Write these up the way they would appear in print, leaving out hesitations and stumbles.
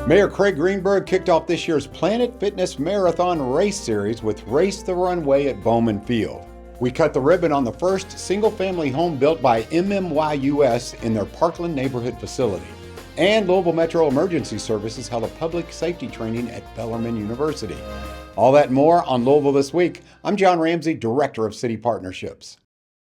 Mayor Craig Greenberg kicked off this year's Planet Fitness Marathon Race Series with Race the Runway at Bowman Field. We cut the ribbon on the first single-family home built by MMYUS in their Parkland neighborhood facility. And Louisville Metro Emergency Services held a public safety training at Bellarmine University. All that and more on Louisville This Week. I'm John Ramsey, Director of City Partnerships.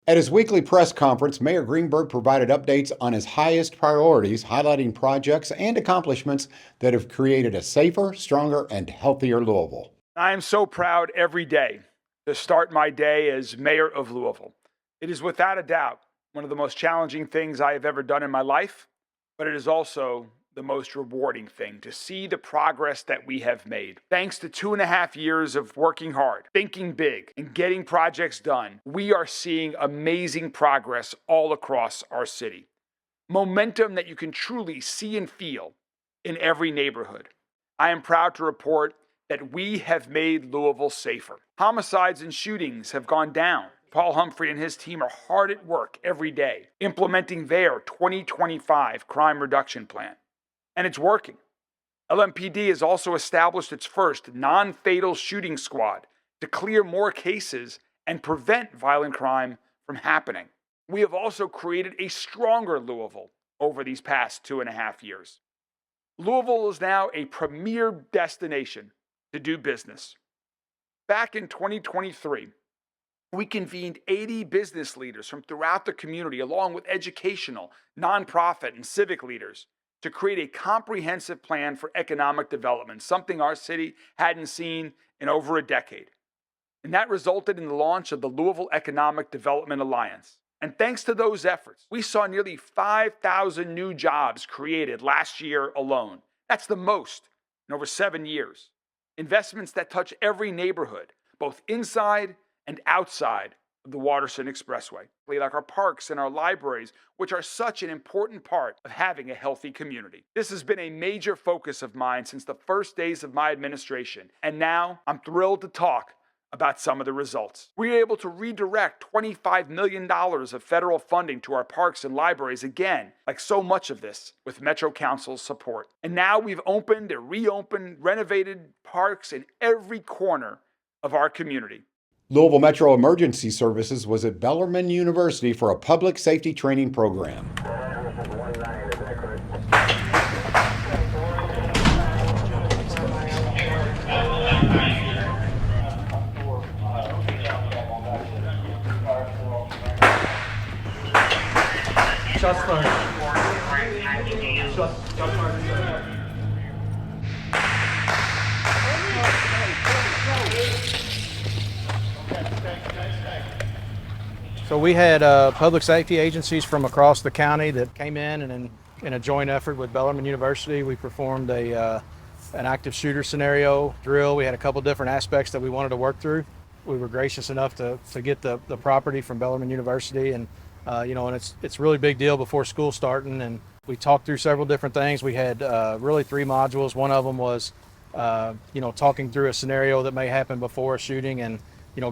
At his weekly press conference, Mayor Greenberg provided updates on his highest priorities, highlighting projects and accomplishments that have created a safer, stronger, and healthier Louisville. I am so proud every day to start my day as mayor of Louisville. It is without a doubt one of the most challenging things I have ever done in my life, but it is also the most rewarding thing to see the progress that we have made. Thanks to 2.5 years of working hard, thinking big, and getting projects done, we are seeing amazing progress all across our city. Momentum that you can truly see and feel in every neighborhood. I am proud to report that we have made Louisville safer. Homicides and shootings have gone down. Paul Humphrey and his team are hard at work every day, implementing their 2025 crime reduction plan. And it's working. LMPD has also established its first non-fatal shooting squad to clear more cases and prevent violent crime from happening. We have also created a stronger Louisville over these past 2.5 years. Louisville is now a premier destination to do business. Back in 2023, we convened 80 business leaders from throughout the community, along with educational, nonprofit, and civic leaders, to create a comprehensive plan for economic development, something our city hadn't seen in over a decade. And that resulted in the launch of the Louisville Economic Development Alliance. And thanks to those efforts, we saw nearly 5,000 new jobs created last year alone. That's the most in over 7 years. Investments that touch every neighborhood, both inside and outside of the Waterson Expressway, like our parks and our libraries, which are such an important part of having a healthy community. This has been a major focus of mine since the first days of my administration, and now I'm thrilled to talk about some of the results. We were able to redirect $25 million of federal funding to our parks and libraries again, like so much of this, with Metro Council's support. And now we've opened and reopened, renovated parks in every corner of our community. Louisville Metro Emergency Services was at Bellarmine University for a public safety training program. Shots fired. Shots fired. So we had public safety agencies from across the county that came in, and in a joint effort with Bellarmine University, we performed an active shooter scenario drill. We had a couple different aspects that we wanted to work through. We were gracious enough to get the property from Bellarmine University, and and it's a really big deal before school starting. And we talked through several different things. We had really 3 modules. One of them was talking through a scenario that may happen before a shooting, and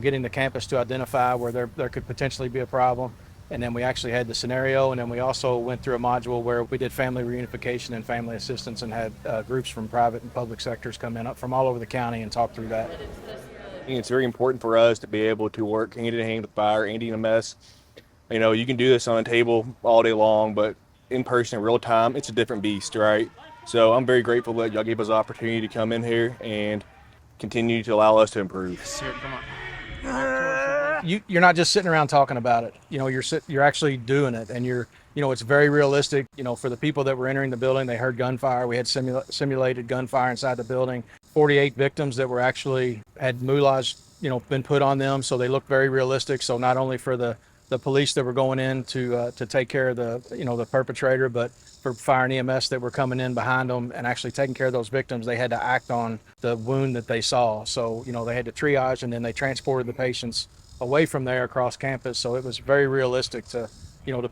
getting the campus to identify where there could potentially be a problem. And then we actually had the scenario, and then we also went through a module where we did family reunification and family assistance, and had groups from private and public sectors come in up from all over the county and talk through that. It's very important for us to be able to work hand in hand with fire and EMS. You can do this on a table all day long, but in person, in real time, it's a different beast, right? So I'm very grateful that y'all gave us the opportunity to come in here and continue to allow us to improve. Sir, come on. You're not just sitting around talking about it. You're actually doing it, and it's very realistic. For the people that were entering the building, they heard gunfire. We had simulated gunfire inside the building. 48 victims that were actually had moulage, been put on them, so they looked very realistic. So not only for the police that were going in to take care of the perpetrator, but for fire and EMS that were coming in behind them and actually taking care of those victims, they had to act on the wound that they saw. So, they had to triage, and then they transported the patients away from there across campus. So it was very realistic to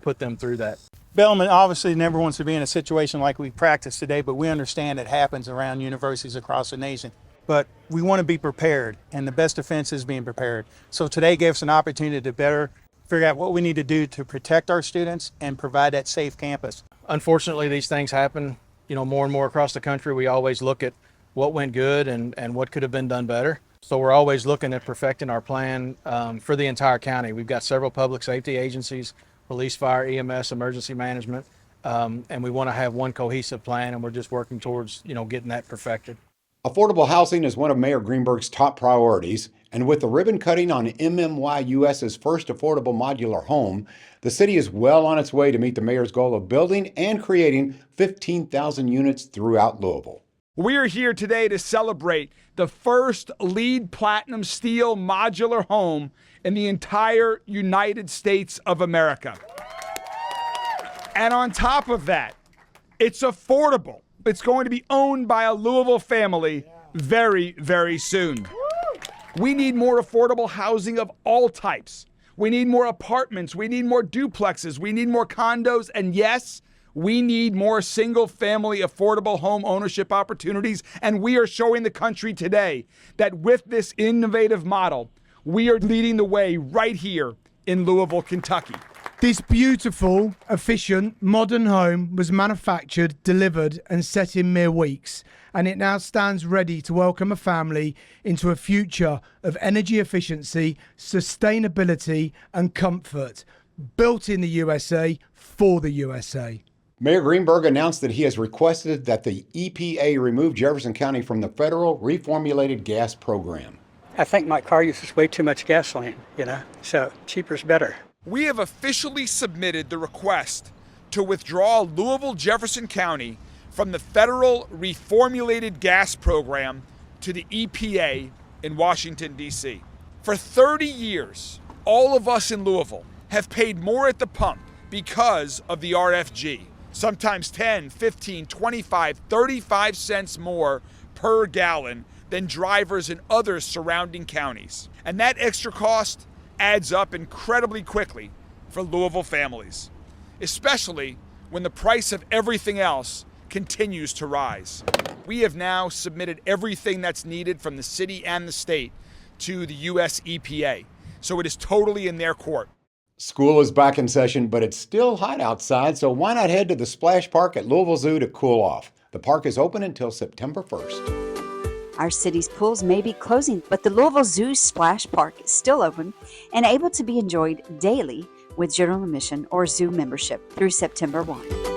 put them through that. Bellarmine obviously never wants to be in a situation like we practice today, but we understand it happens around universities across the nation. But we want to be prepared, and the best defense is being prepared. So today gave us an opportunity to better figure out what we need to do to protect our students and provide that safe campus. Unfortunately, these things happen more and more across the country, we always look at what went good and what could have been done better. So we're always looking at perfecting our plan for the entire county. We've got several public safety agencies, police, fire, EMS, emergency management, and we want to have one cohesive plan, and we're just working towards, getting that perfected. Affordable housing is one of Mayor Greenberg's top priorities, and with the ribbon cutting on MMYUS's first affordable modular home, the city is well on its way to meet the mayor's goal of building and creating 15,000 units throughout Louisville. We are here today to celebrate the first LEED Platinum Steel modular home in the entire United States of America. And on top of that, it's affordable. It's going to be owned by a Louisville family very, very soon. We need more affordable housing of all types. We need more apartments. We need more duplexes. We need more condos. And yes, we need more single-family affordable home ownership opportunities. And we are showing the country today that with this innovative model, we are leading the way right here in Louisville, Kentucky. This beautiful, efficient, modern home was manufactured, delivered, and set in mere weeks, and it now stands ready to welcome a family into a future of energy efficiency, sustainability, and comfort. Built in the USA, for the USA. Mayor Greenberg announced that he has requested that the EPA remove Jefferson County from the federal reformulated gas program. I think my car uses way too much gasoline, so cheaper's better. We have officially submitted the request to withdraw Louisville Jefferson County from the federal reformulated gas program to the EPA in Washington, D.C. For 30 years, all of us in Louisville have paid more at the pump because of the RFG. Sometimes 10, 15, 25, 35 cents more per gallon than drivers in other surrounding counties. And that extra cost adds up incredibly quickly for Louisville families, especially when the price of everything else continues to rise. We have now submitted everything that's needed from the city and the state to the US EPA, so it is totally in their court. School is back in session, but it's still hot outside, so why not head to the Splash Park at Louisville Zoo to cool off? The park is open until September 1st. Our city's pools may be closing, but the Louisville Zoo Splash Park is still open and able to be enjoyed daily with general admission or zoo membership through September 1.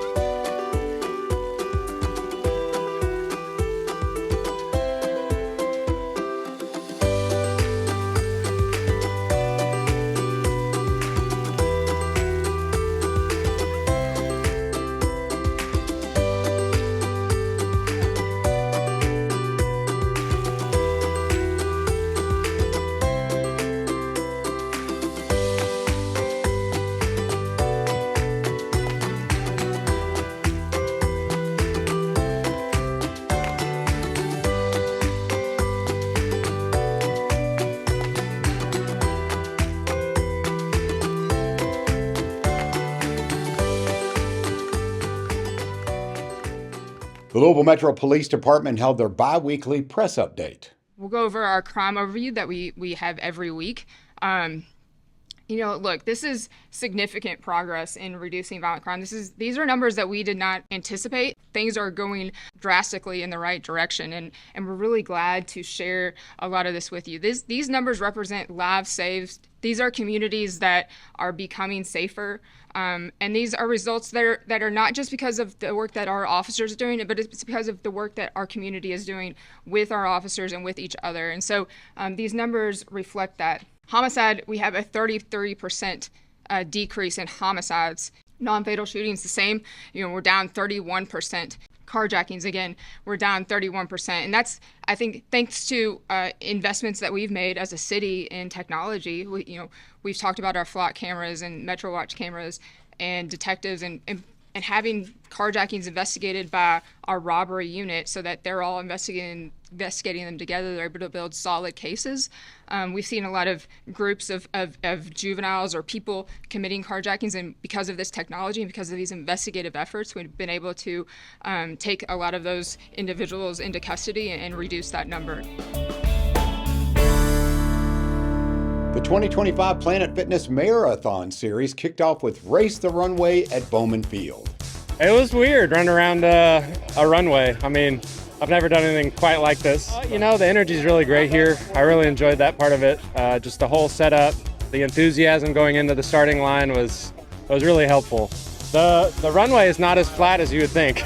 The Louisville Metro Police Department held their bi-weekly press update. We'll go over our crime overview that we have every week. Look, this is significant progress in reducing violent crime. These are numbers that we did not anticipate. Things are going drastically in the right direction, and we're really glad to share a lot of this with you. These numbers represent lives saved. These are communities that are becoming safer, and these are results that are not just because of the work that our officers are doing, but it's because of the work that our community is doing with our officers and with each other. And so these numbers reflect that. Homicide, we have a 33% decrease in homicides. Non-fatal shootings, the same. We're down 31%. Carjackings, again, we're down 31%. And that's, I think, thanks to investments that we've made as a city in technology. We've talked about our flock cameras and Metro Watch cameras and detectives and having carjackings investigated by our robbery unit so that they're all investigating them together. They're able to build solid cases. We've seen a lot of groups of juveniles or people committing carjackings, and because of this technology and because of these investigative efforts, we've been able to take a lot of those individuals into custody and reduce that number. The 2025 Planet Fitness Marathon Series kicked off with Race the Runway at Bowman Field. It was weird running around a runway. I mean, I've never done anything quite like this. You know, the energy is really great here. I really enjoyed that part of it. Just the whole setup, the enthusiasm going into the starting line was really helpful. The runway is not as flat as you would think.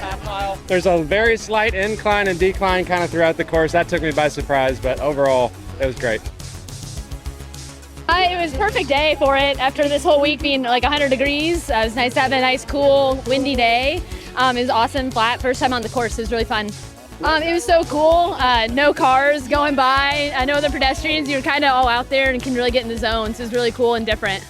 There's a very slight incline and decline kind of throughout the course. That took me by surprise, but overall, it was great. It was a perfect day for it after this whole week being like 100 degrees. It was nice to have a nice, cool, windy day. It was awesome, flat. First time on the course, it was really fun. It was so cool. No cars going by. I know the pedestrians, you're kind of all out there and can really get in the zone. So it was really cool and different.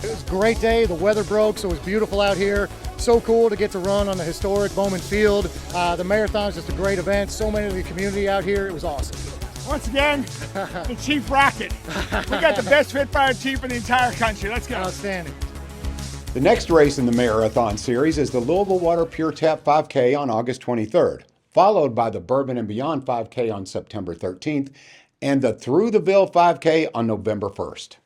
It was a great day. The weather broke, so it was beautiful out here. So cool to get to run on the historic Bowman Field. The marathon is just a great event. So many of the community out here. It was awesome. Once again, the Chief Rocket. We got the best fit fire chief in the entire country. Let's go. Outstanding. The next race in the marathon series is the Louisville Water Pure Tap 5K on August 23rd, followed by the Bourbon and Beyond 5K on September 13th, and the Through the Ville 5K on November 1st.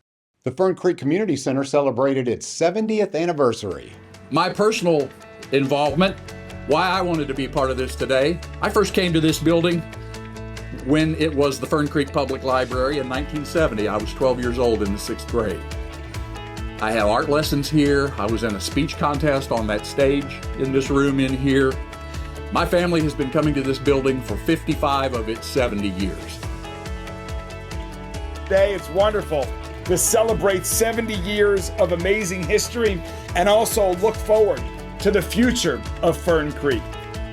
The Fern Creek Community Center celebrated its 70th anniversary. My personal involvement, why I wanted to be part of this today. I first came to this building when it was the Fern Creek Public Library in 1970. I was 12 years old in the 6th grade. I had art lessons here. I was in a speech contest on that stage in this room in here. My family has been coming to this building for 55 of its 70 years. Today, it's wonderful to celebrate 70 years of amazing history and also look forward to the future of Fern Creek.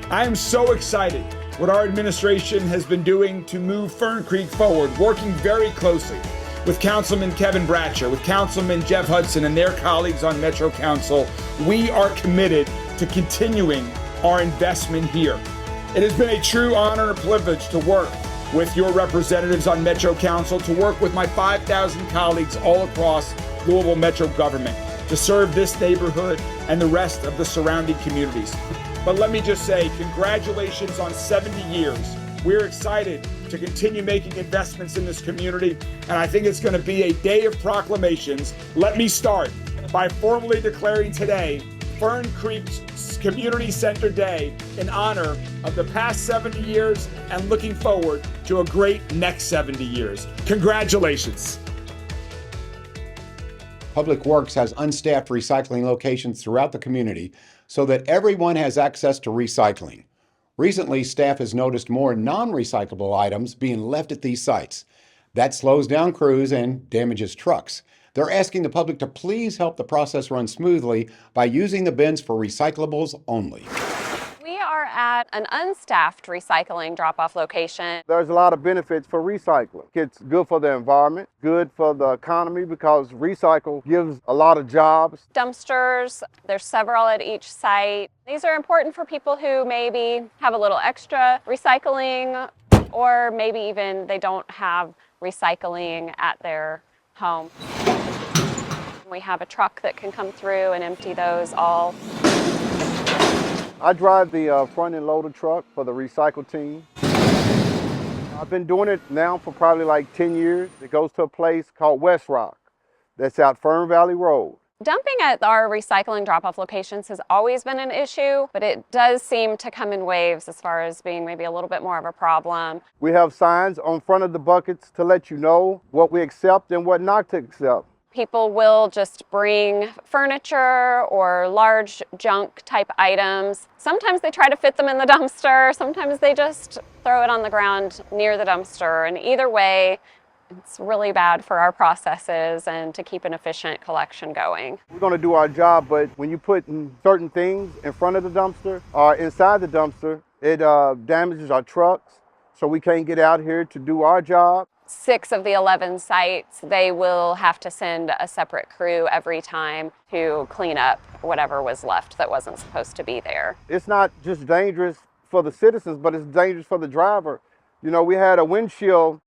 I am so excited what our administration has been doing to move Fern Creek forward, working very closely with Councilman Kevin Bratcher, with Councilman Jeff Hudson and their colleagues on Metro Council. We are committed to continuing our investment here. It has been a true honor and privilege to work with your representatives on Metro Council, to work with my 5,000 colleagues all across Louisville Metro government, to serve this neighborhood and the rest of the surrounding communities. But let me just say, congratulations on 70 years. We're excited to continue making investments in this community, and I think it's going to be a day of proclamations. Let me start by formally declaring today Fern Creek's Community Center Day in honor of the past 70 years and looking forward to a great next 70 years. Congratulations. Public Works has unstaffed recycling locations throughout the community so that everyone has access to recycling. Recently, staff has noticed more non-recyclable items being left at these sites. That slows down crews and damages trucks. They're asking the public to please help the process run smoothly by using the bins for recyclables only. We are at an unstaffed recycling drop-off location. There's a lot of benefits for recycling. It's good for the environment, good for the economy because recycle gives a lot of jobs. Dumpsters, there's several at each site. These are important for people who maybe have a little extra recycling or maybe even they don't have recycling at their home. We have a truck that can come through and empty those all. I drive the front end loader truck for the recycle team. I've been doing it now for probably like 10 years. It goes to a place called West Rock that's out Fern Valley Road. Dumping at our recycling drop-off locations has always been an issue, but it does seem to come in waves as far as being maybe a little bit more of a problem. We have signs on front of the buckets to let you know what we accept and what not to accept. People will just bring furniture or large junk type items. Sometimes they try to fit them in the dumpster. Sometimes they just throw it on the ground near the dumpster. And either way, it's really bad for our processes and to keep an efficient collection going. We're going to do our job, but when you put certain things in front of the dumpster or inside the dumpster, it damages our trucks, so we can't get out here to do our job. 6 of the 11 sites, they will have to send a separate crew every time to clean up whatever was left that wasn't supposed to be there. It's not just dangerous for the citizens, but it's dangerous for the driver. You know, we had a windshield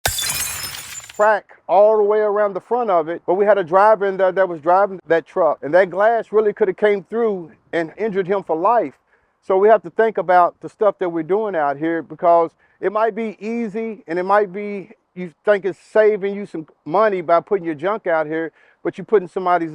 crack all the way around the front of it, but we had a driver in there that was driving that truck, and that glass really could have came through and injured him for life. So we have to think about the stuff that we're doing out here, because it might be easy and it might be you think it's saving you some money by putting your junk out here, but you're putting somebody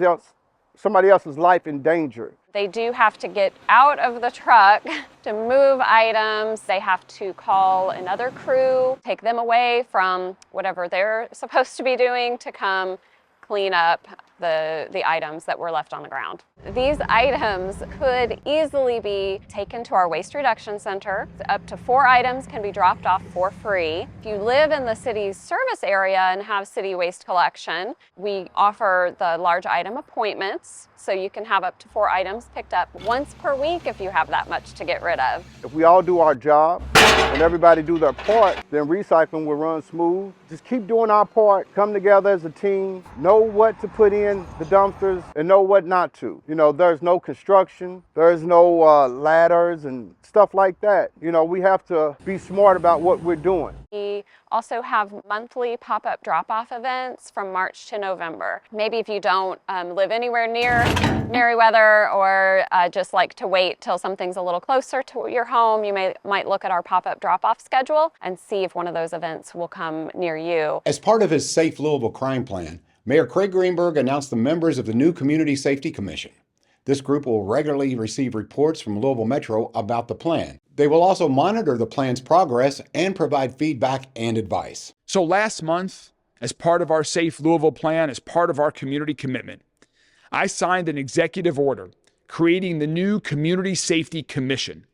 else's life in danger. They do have to get out of the truck to move items. They have to call another crew, take them away from whatever they're supposed to be doing to come clean up the items that were left on the ground. These items could easily be taken to our waste reduction center. Up to 4 items can be dropped off for free. If you live in the city's service area and have city waste collection, we offer the large item appointments, so you can have up to 4 items picked up once per week if you have that much to get rid of. If we all do our job and everybody do their part, then recycling will run smooth. Just keep doing our part, come together as a team, know what to put in the dumpsters and know what not to. You know, there's no construction, there's no ladders and stuff like that. You know, we have to be smart about what we're doing. We also have monthly pop-up drop-off events from March to November. Maybe if you don't live anywhere near Meriwether or just like to wait till something's a little closer to your home, you might look at our pop-up drop-off schedule and see if one of those events will come near you. As part of his Safe Louisville crime plan, Mayor Craig Greenberg announced the members of the new Community Safety Commission. This group will regularly receive reports from Louisville Metro about the plan. They will also monitor the plan's progress and provide feedback and advice. So last month, as part of our Safe Louisville plan, as part of our community commitment, I signed an executive order creating the new Community Safety Commission,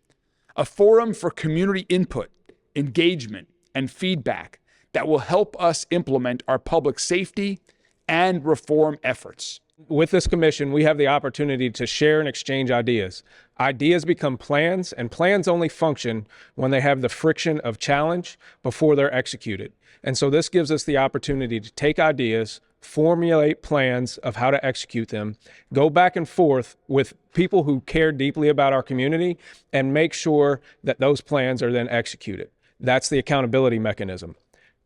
a forum for community input, engagement, and feedback that will help us implement our public safety and reform efforts. With this commission, we have the opportunity to share and exchange ideas. Ideas become plans, and plans only function when they have the friction of challenge before they're executed. And so this gives us the opportunity to take ideas, formulate plans of how to execute them, go back and forth with people who care deeply about our community, and make sure that those plans are then executed. That's the accountability mechanism.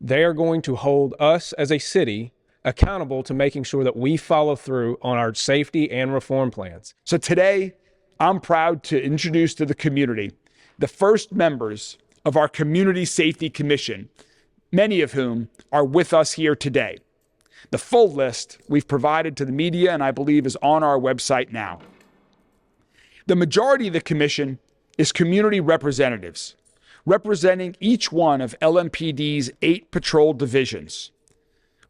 They are going to hold us as a city accountable to making sure that we follow through on our safety and reform plans. So today, I'm proud to introduce to the community the first members of our Community Safety Commission, many of whom are with us here today. The full list we've provided to the media and I believe is on our website now. The majority of the commission is community representatives, representing each one of LMPD's 8 patrol divisions.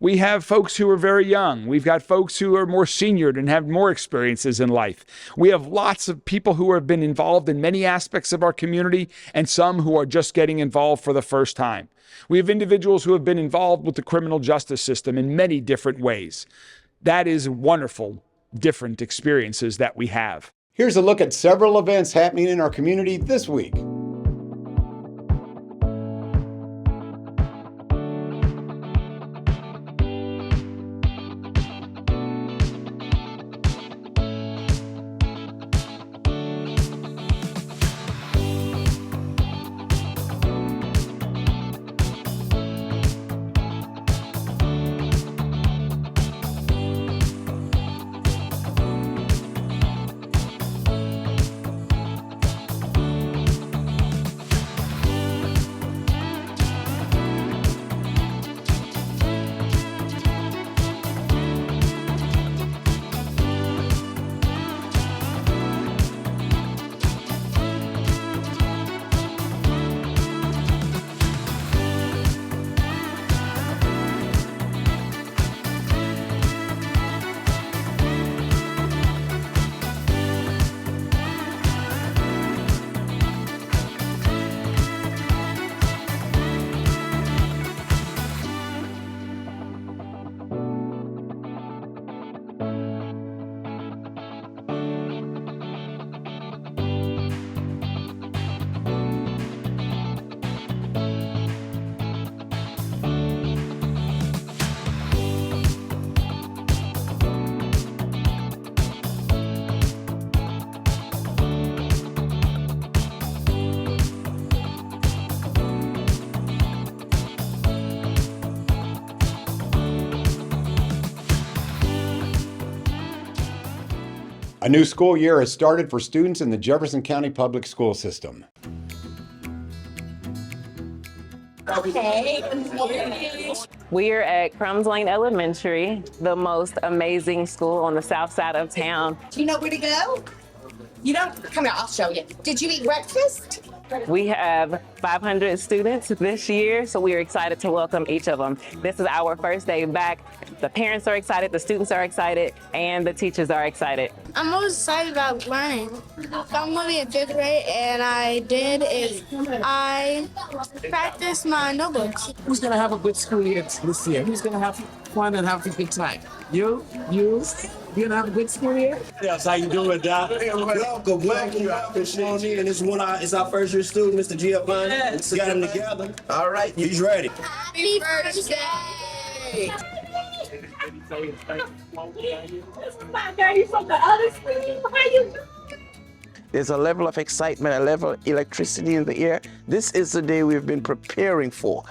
We have folks who are very young. We've got folks who are more senior and have more experiences in life. We have lots of people who have been involved in many aspects of our community and some who are just getting involved for the first time. We have individuals who have been involved with the criminal justice system in many different ways. That is wonderful, different experiences that we have. Here's a look at several events happening in our community this week. A new school year has started for students in the Jefferson County Public School System. Okay. We're at Crumbs Lane Elementary, the most amazing school on the south side of town. Do you know where to go? You don't? Come here, I'll show you. Did you eat breakfast? We have 500 students this year, so we are excited to welcome each of them. This is our first day back. The parents are excited, the students are excited, and the teachers are excited. I'm most excited about learning. I'm going to be in 5th grade, and I did is I practiced my notebooks. Who's going to have a good school year this year? Who's going to have fun and have a good time? You going to have a good school year? Yes, how you doing, Doc? Welcome. Shoni, and it's our first year student, Mr. Giovanni. Yes. We got him together. All right, he's ready. Happy birthday! This is my daddy from the other school. How you doing? There's a level of excitement, a level of electricity in the air. This is the day we've been preparing for,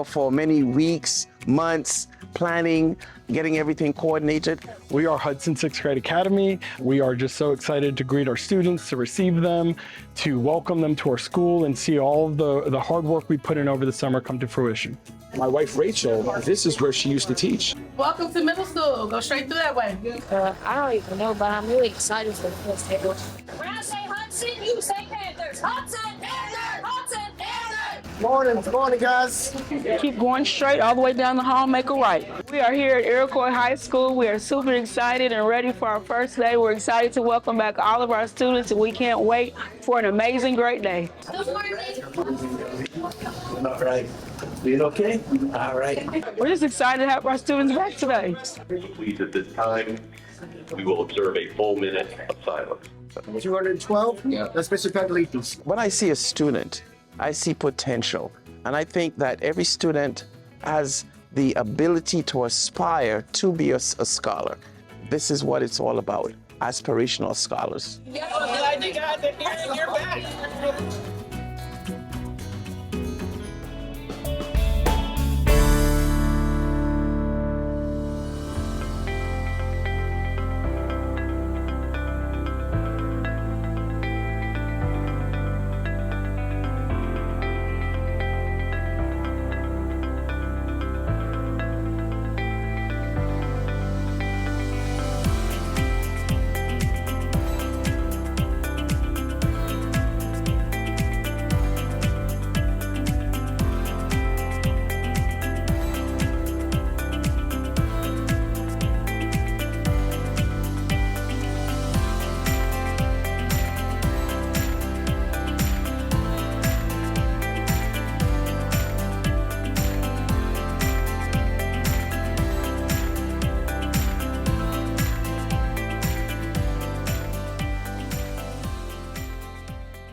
for many weeks, months, planning, getting everything coordinated. We are Hudson 6th Grade Academy. We are just so excited to greet our students, to receive them, to welcome them to our school and see all of the hard work we put in over the summer come to fruition. My wife, Rachel, this is where she used to teach. Welcome to middle school. Go straight through that way. I don't even know, but I'm really excited for this table. When I say Hudson, you say Panthers. Hudson, Panthers! Hudson, Panthers! Morning, guys. Keep going straight all the way down the hall, make a right. We are here at Iroquois High School. We are super excited and ready for our first day. We're excited to welcome back all of our students, and we can't wait for an amazing, great day. Good morning. All right. Being okay? All right. We're just excited to have our students back today. Please, at this time, we will observe a full minute of silence. 212? Yeah. That's Mr. Pedalitos. When I see a student, I see potential. And I think that every student has the ability to aspire to be a scholar. This is what it's all about, aspirational scholars. Yeah, I'm glad you guys are here and you're back.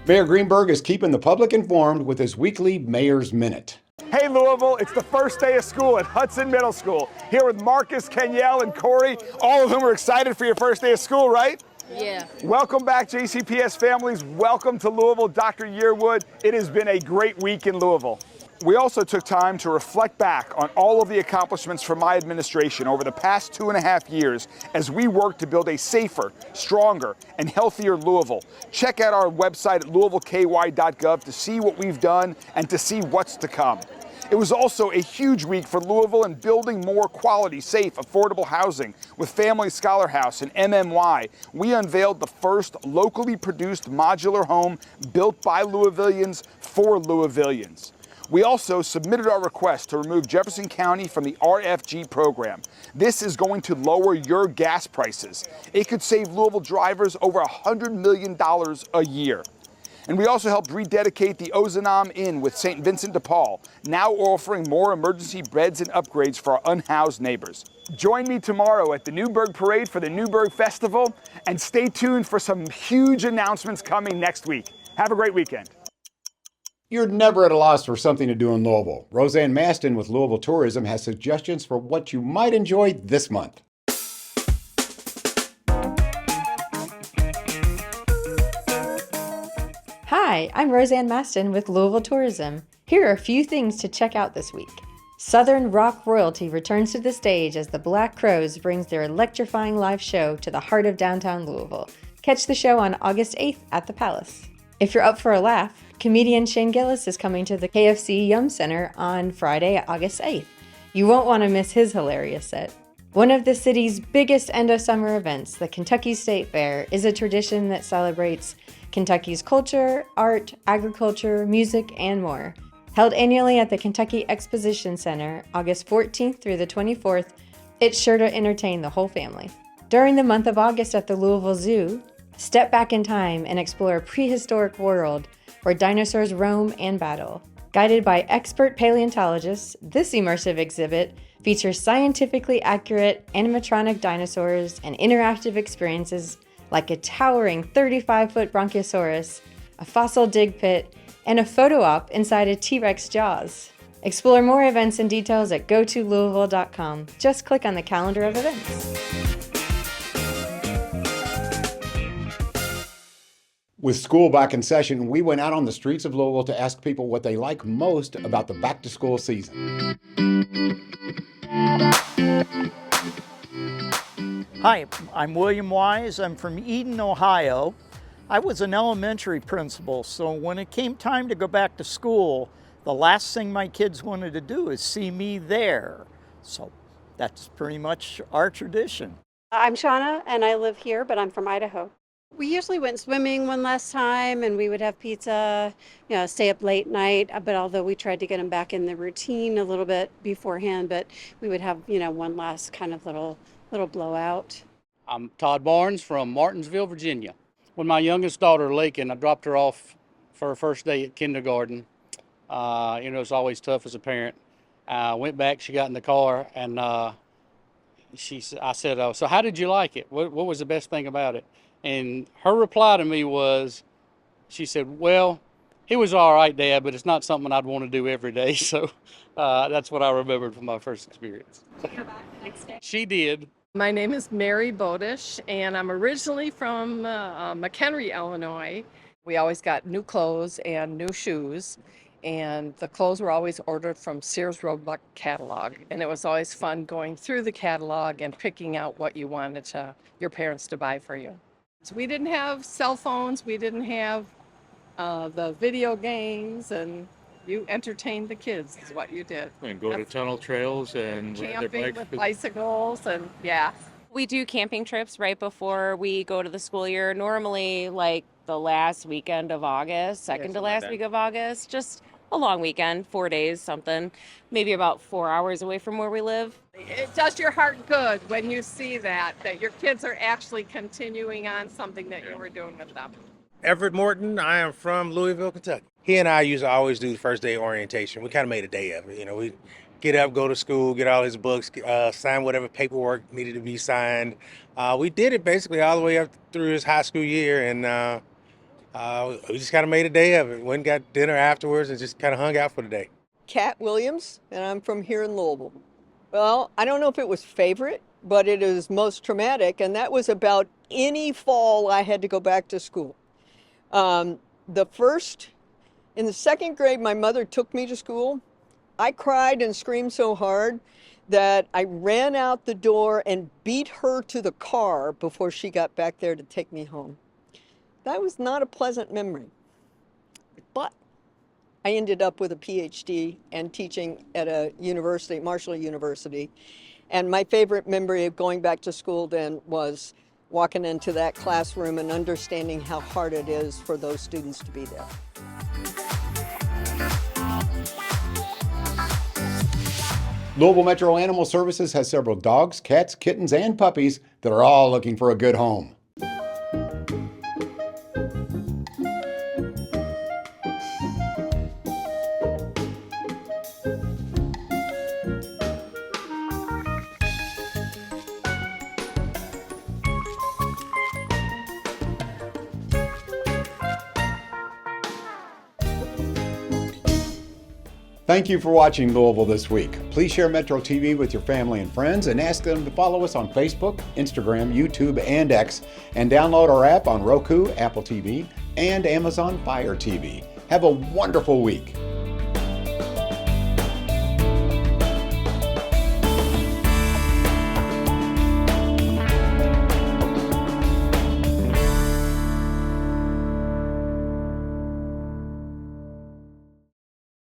Mayor Greenberg is keeping the public informed with his weekly Mayor's Minute. Hey Louisville, it's the first day of school at Hudson Middle School. Here with Marcus, Kenyelle, and Corey, all of whom are excited for your first day of school, right? Yeah. Welcome back, JCPS families. Welcome to Louisville, Dr. Yearwood. It has been a great week in Louisville. We also took time to reflect back on all of the accomplishments from my administration over the past 2.5 years as we work to build a safer, stronger, and healthier Louisville. Check out our website at louisvilleky.gov to see what we've done and to see what's to come. It was also a huge week for Louisville in building more quality, safe, affordable housing. With Family Scholar House and MMY, we unveiled the first locally produced modular home built by Louisvillians for Louisvillians. We also submitted our request to remove Jefferson County from the RFG program. This is going to lower your gas prices. It could save Louisville drivers over $100 million a year. And we also helped rededicate the Ozanam Inn with St. Vincent de Paul, now offering more emergency beds and upgrades for our unhoused neighbors. Join me tomorrow at the Newburgh Parade for the Newburgh Festival, and stay tuned for some huge announcements coming next week. Have a great weekend. You're never at a loss for something to do in Louisville. Roseanne Maston with Louisville Tourism has suggestions for what you might enjoy this month. Hi, I'm Roseanne Maston with Louisville Tourism. Here are a few things to check out this week. Southern rock royalty returns to the stage as the Black Crowes brings their electrifying live show to the heart of downtown Louisville. Catch the show on August 8th at the Palace. If you're up for a laugh, Comedian Shane Gillis is coming to the KFC Yum Center on Friday, August 8th. You won't want to miss his hilarious set. One of the city's biggest end-of-summer events, the Kentucky State Fair, is a tradition that celebrates Kentucky's culture, art, agriculture, music, and more. Held annually at the Kentucky Exposition Center, August 14th through the 24th, it's sure to entertain the whole family. During the month of August at the Louisville Zoo, step back in time and explore a prehistoric world where dinosaurs roam and battle. Guided by expert paleontologists, this immersive exhibit features scientifically accurate animatronic dinosaurs and interactive experiences like a towering 35-foot Bronchosaurus, a fossil dig pit, and a photo op inside a T-Rex jaws. Explore more events and details at gotolouisville.com. Just click on the calendar of events. With school back in session, we went out on the streets of Louisville to ask people what they like most about the back-to-school season. Hi, I'm William Wise. I'm from Eden, Ohio. I was an elementary principal, so when it came time to go back to school, the last thing my kids wanted to do is see me there. So that's pretty much our tradition. I'm Shauna, and I live here, but I'm from Idaho. We usually went swimming one last time, and we would have pizza, stay up late night. But although we tried to get them back in the routine a little bit beforehand, but we would have, one last kind of little blowout. I'm Todd Barnes from Martinsville, Virginia. When my youngest daughter, Lakin, I dropped her off for her first day at kindergarten. It's always tough as a parent. Went back, she got in the car, and I said, "Oh, so how did you like it? What was the best thing about it?" And her reply to me was, she said, "Well, it was all right, Dad, but it's not something I'd want to do every day." So that's what I remembered from my first experience. She did. My name is Mary Bodish, and I'm originally from McHenry, Illinois. We always got new clothes and new shoes, and the clothes were always ordered from Sears Roebuck catalog. And it was always fun going through the catalog and picking out what you wanted your parents to buy for you. So we didn't have cell phones, we didn't have the video games, and you entertained the kids is what you did. And go to tunnel trails and ride their camping bikes. with bicycles, and yeah. We do camping trips right before we go to the school year, normally like the last weekend of August, second to last week of August, just a long weekend, 4 days, something, maybe about 4 hours away from where we live. It does your heart good when you see that your kids are actually continuing on something that you were doing with them. Everett Morton, I am from Louisville, Kentucky. He and I used to always do the first day orientation. We kind of made a day of it. We get up, go to school, get all his books, sign whatever paperwork needed to be signed. We did it basically all the way up through his high school year, and we just kind of made a day of it. Went and got dinner afterwards and just kind of hung out for the day. Kat Williams, and I'm from here in Louisville. Well, I don't know if it was favorite, but it is most traumatic, and that was about any fall I had to go back to school. In the second grade, my mother took me to school. I cried and screamed so hard that I ran out the door and beat her to the car before she got back there to take me home. That was not a pleasant memory, but I ended up with a PhD and teaching at a university, Marshall University. And my favorite memory of going back to school then was walking into that classroom and understanding how hard it is for those students to be there. Louisville Metro Animal Services has several dogs, cats, kittens, and puppies that are all looking for a good home. Thank you for watching Louisville This Week. Please share Metro TV with your family and friends and ask them to follow us on Facebook, Instagram, YouTube, and X, and download our app on Roku, Apple TV, and Amazon Fire TV. Have a wonderful week.